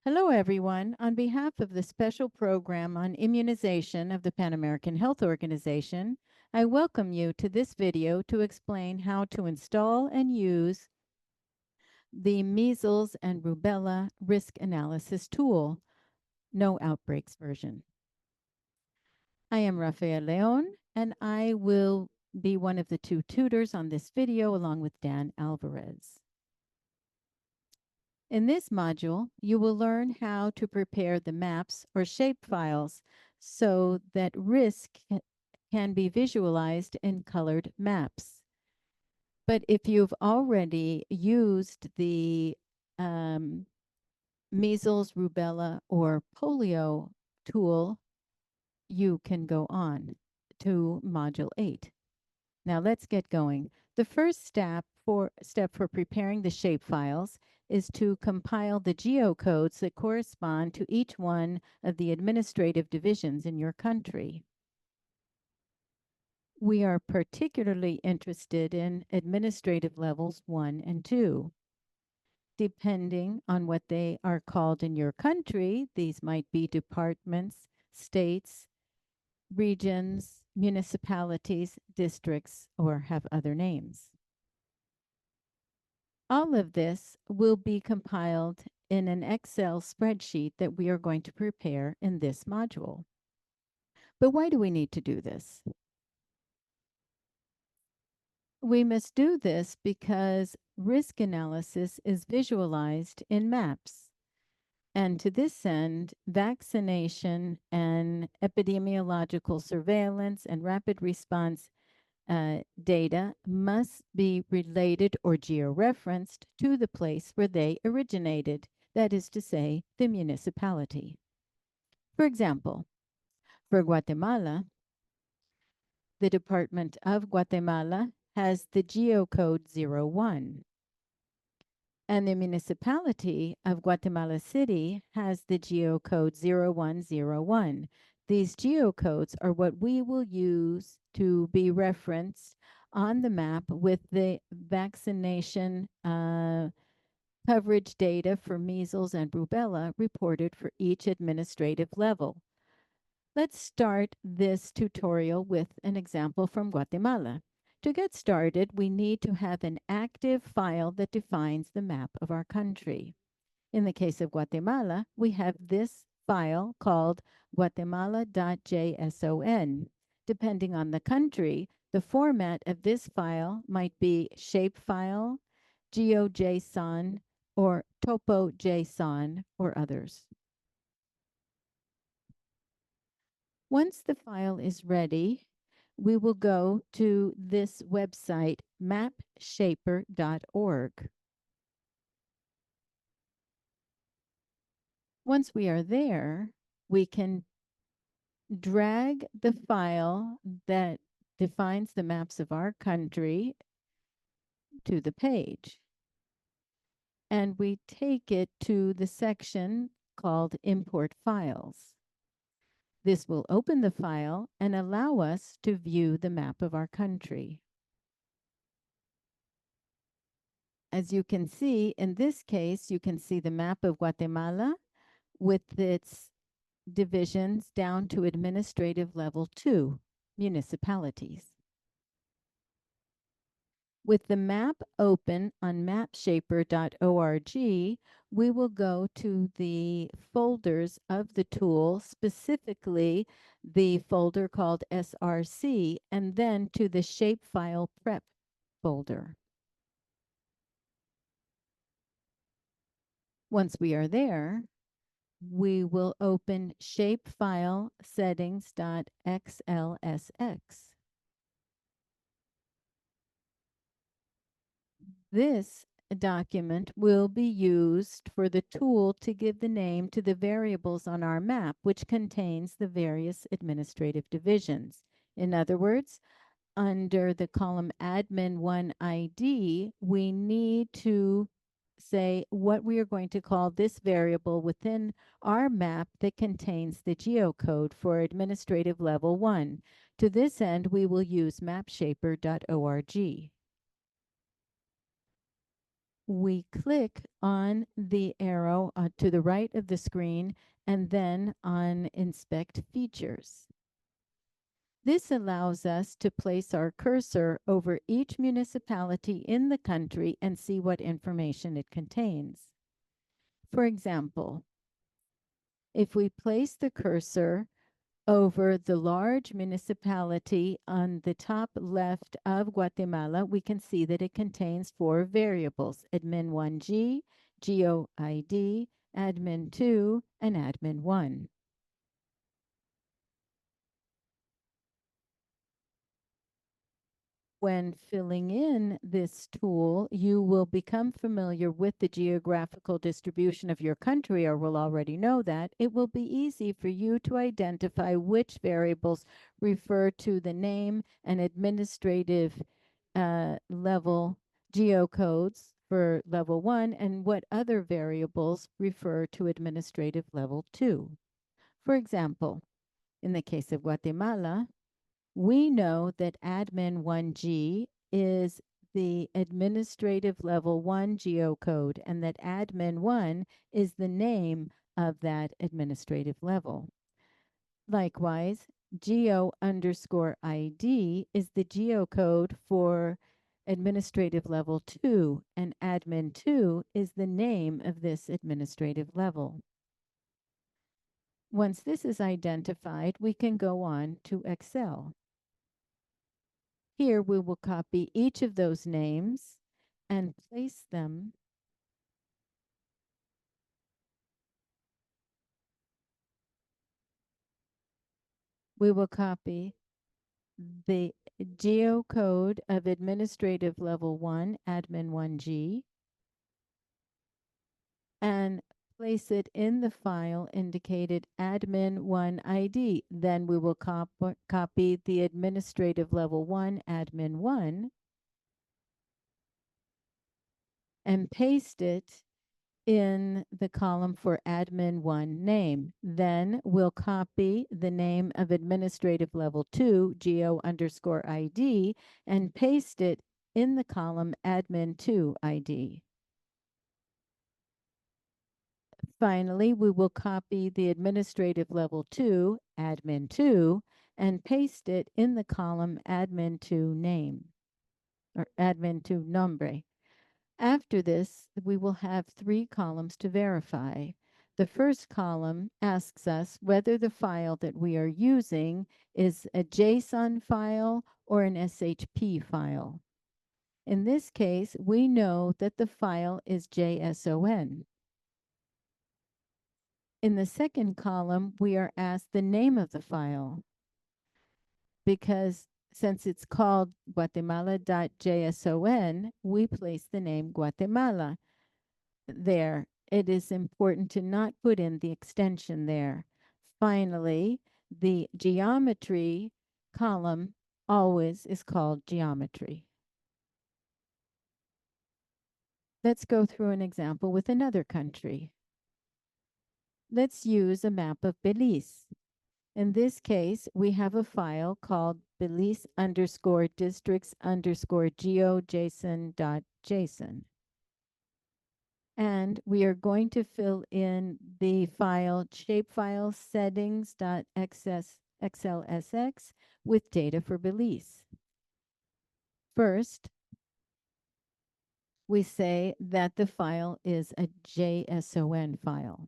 Hello, everyone. On behalf of the Special Program on Immunization of the Pan American Health Organization, I welcome you to this video to explain how to install and use the Measles and Rubella Risk Analysis Tool, No Outbreaks version. I am Rafael Leon, and I will be one of the two tutors on this video along with Dan Alvarez. In this module, you will learn how to prepare the maps or shapefiles so that risk can be visualized in colored maps. But if you've already used the measles, rubella, or polio tool, you can go on to Module 8. Now let's get going. The first step for preparing the shapefiles is to compile the geocodes that correspond to each one of the administrative divisions in your country. We are particularly interested in administrative levels 1 and 2. Depending on what they are called in your country, these might be departments, states, regions, municipalities, districts, or have other names. All of this will be compiled in an Excel spreadsheet that we are going to prepare in this module. But why do we need to do this? We must do this because risk analysis is visualized in maps. And to this end, vaccination and epidemiological surveillance and rapid response data must be related or georeferenced to the place where they originated, that is to say, the municipality. For example, for Guatemala, the Department of Guatemala has the geocode 01, and the municipality of Guatemala City has the geocode 0101. These geocodes are what we will use to be referenced on the map with the vaccination coverage data for measles and rubella reported for each administrative level. Let's start this tutorial with an example from Guatemala. To get started, we need to have an active file that defines the map of our country. In the case of Guatemala, we have this file called guatemala.json. Depending on the country, the format of this file might be shapefile, GeoJSON, or TopoJSON, or others. Once the file is ready, we will go to this website, mapshaper.org. Once we are there, we can drag the file that defines the maps of our country to the page. And we take it to the section called Import Files. This will open the file and allow us to view the map of our country. As you can see, in this case, you can see the map of Guatemala with its divisions down to administrative level 2, municipalities. With the map open on mapshaper.org, we will go to the folders of the tool, specifically the folder called SRC, and then to the shapefile prep folder. Once we are there, we will open shapefile settings.xlsx. This document will be used for the tool to give the name to the variables on our map, which contains the various administrative divisions. In other words, under the column admin 1 ID, we need to say what we are going to call this variable within our map that contains the geocode for administrative level 1. To this end, we will use mapshaper.org. we click on the arrow to the right of the screen and then on Inspect Features. This allows us to place our cursor over each municipality in the country and see what information it contains. For example, if we place the cursor over the large municipality on the top left of Guatemala, we can see that it contains 4 variables: admin1G, GeoID, admin2, and admin1. When filling in this tool, you will become familiar with the geographical distribution of your country, or will already know that. It will be easy for you to identify which variables refer to the name and administrative level geocodes for level 1, and what other variables refer to administrative level 2. For example, in the case of Guatemala, we know that admin 1G is the administrative level 1 geocode, and that admin 1 is the name of that administrative level. Likewise, geo_ID is the geocode for administrative level 2, and admin 2 is the name of this administrative level. Once this is identified, we can go on to Excel. Here we will copy each of those names and place them we will copy the geocode of administrative level 1, admin 1G, and place it in the file indicated admin 1 ID. Then we will copy the administrative level 1, admin 1, and paste it in the column for admin 1 name. Then we'll copy the name of administrative level 2, geo_ID, and paste it in the column admin 2 ID. Finally, we will copy the administrative level 2, admin 2, and paste it in the column admin 2 name, or admin 2 nombre. After this, we will have 3 columns to verify. The first column asks us whether the file that we are using is a JSON file or an SHP file. In this case, we know that the file is JSON. In the second column, we are asked the name of the file, because since it's called guatemala.json, we place the name Guatemala there. It is important to not put in the extension there. Finally, the geometry column always is called geometry. Let's go through an example with another country. Let's use a map of Belize. In this case, we have a file called Belize_districts_geo.json.json. And we are going to fill in the file shapefiles settings.xlsx with data for Belize. First, we say that the file is a JSON file.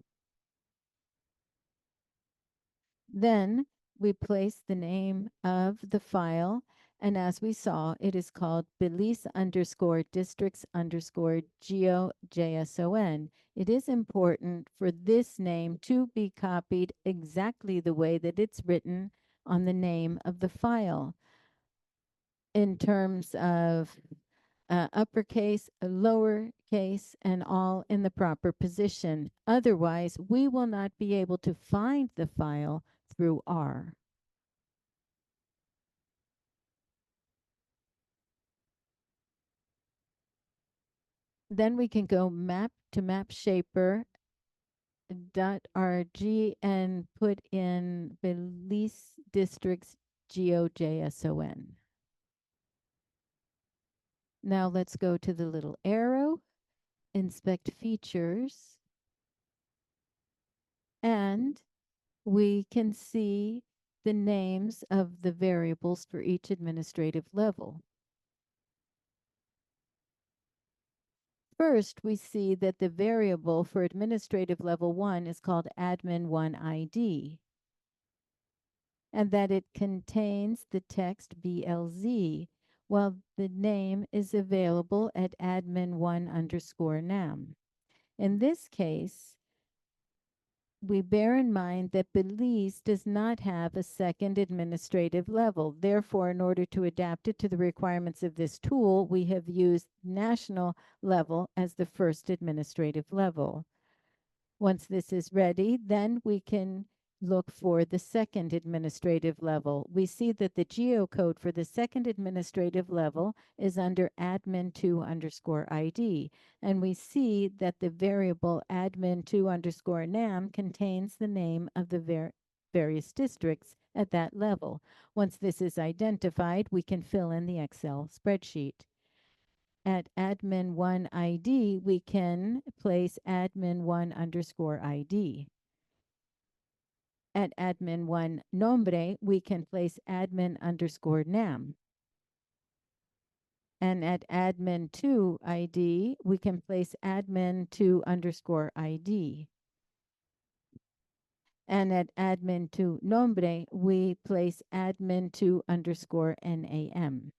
Then we place the name of the file, and as we saw, it is called Belize_districts_geo.json. It is important for this name to be copied exactly the way that it's written on the name of the file, in terms of uppercase, lowercase, and all in the proper position. Otherwise, we will not be able to find the file through R. Then we can go map to mapshaper.rg and put in Belize Districts GeoJSON. Now let's go to the little arrow inspect features, and we can see the names of the variables for each administrative level. First, we see that the variable for administrative level 1 is called admin1 ID, and that it contains the text BLZ, while the name is available at admin1_nam. In this case, we bear in mind that Belize does not have a second administrative level. Therefore, in order to adapt it to the requirements of this tool, we have used national level as the first administrative level. Once this is ready, then we can look for the second administrative level. We see that the geocode for the second administrative level is under admin2_ID, and we see that the variable admin2_nam contains the name of the various districts at that level. Once this is identified, we can fill in the Excel spreadsheet. At admin1 ID, we can place admin1_ID. At admin1 nombre, we can place admin_nam. And at admin2 ID, we can place admin2_ID. And at admin2 nombre, we place admin2_NAM.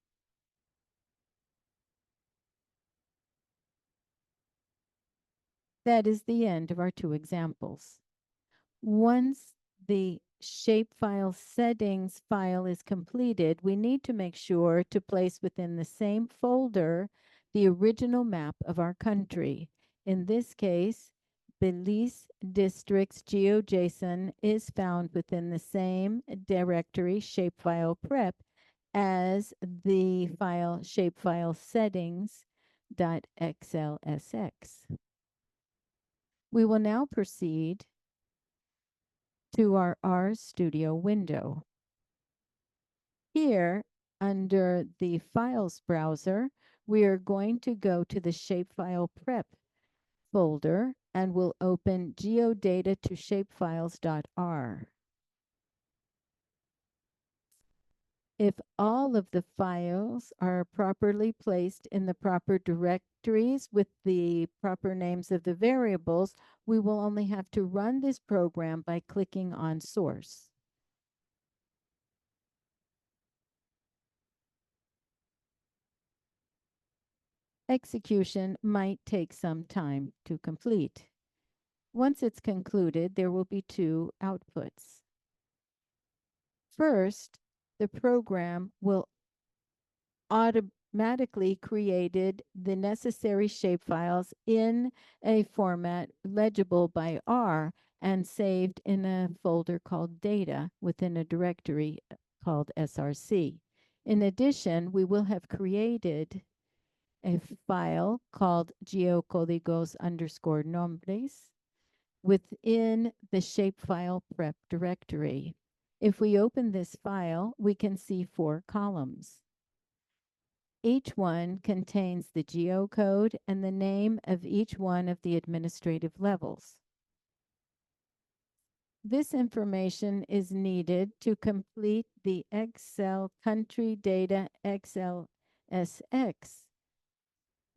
That is the end of our two examples. Once the shapefile settings file is completed, we need to make sure to place within the same folder the original map of our country. In this case, Belize District's GeoJSON is found within the same directory shapefile prep as the file shapefile settings.xlsx. We will now proceed to our RStudio window. Here, under the Files browser, we are going to go to the Shapefile Prep folder and we'll open geodata to shapefiles.r. If all of the files are properly placed in the proper directories with the proper names of the variables, we will only have to run this program by clicking on Source. Execution might take some time to complete. Once it's concluded, there will be two outputs. First, the program will automatically created the necessary shapefiles in a format legible by R and saved in a folder called data within a directory called SRC. In addition, we will have created a file called geocódigos_nombres within the shapefile prep directory. If we open this file, we can see 4 columns. Each one contains the geocode and the name of each one of the administrative levels. This information is needed to complete the Excel country data XLSX.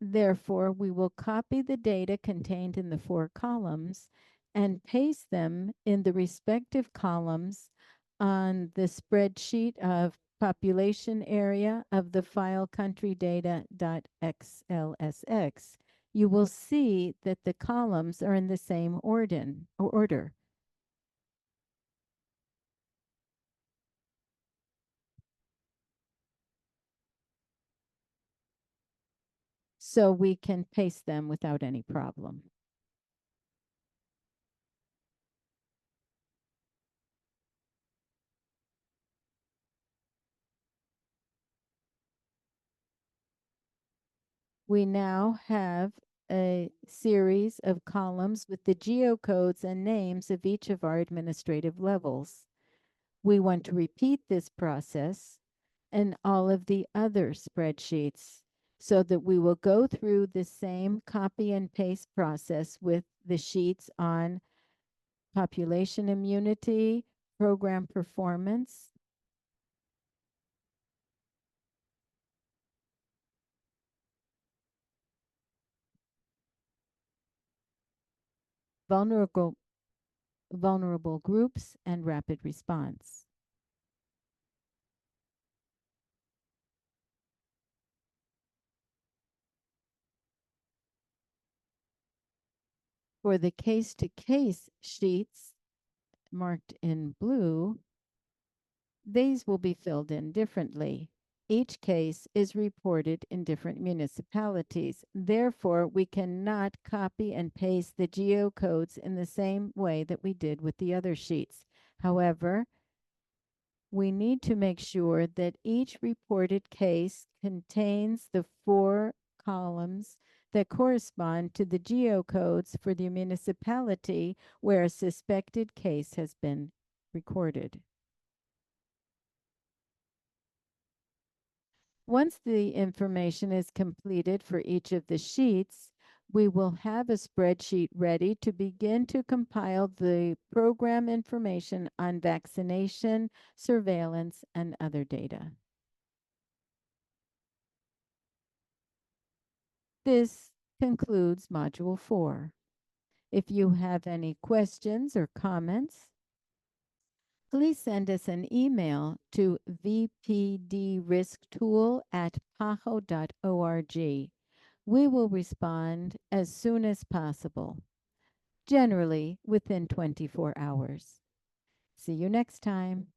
Therefore, we will copy the data contained in the 4 columns and paste them in the respective columns on the spreadsheet of population area of the file country data.xlsx. You will see that the columns are in the same order. So we can paste them without any problem. We now have a series of columns with the geocodes and names of each of our administrative levels. We want to repeat this process in all of the other spreadsheets. so that we will go through the same copy and paste process with the sheets on population immunity, program performance, vulnerable vulnerable groups, and rapid response. For the case-to-case sheets marked in blue, these will be filled in differently. Each case is reported in different municipalities. Therefore, we cannot copy and paste the geocodes in the same way that we did with the other sheets. However, we need to make sure that each reported case contains the 4 columns that correspond to the geocodes for the municipality where a suspected case has been recorded. Once the information is completed for each of the sheets, we will have a spreadsheet ready to begin to compile the program information on vaccination, surveillance, and other data. This concludes Module 4. If you have any questions or comments, please send us an email to vpdrisktool@paho.org. We will respond as soon as possible, generally within 24 hours. See you next time.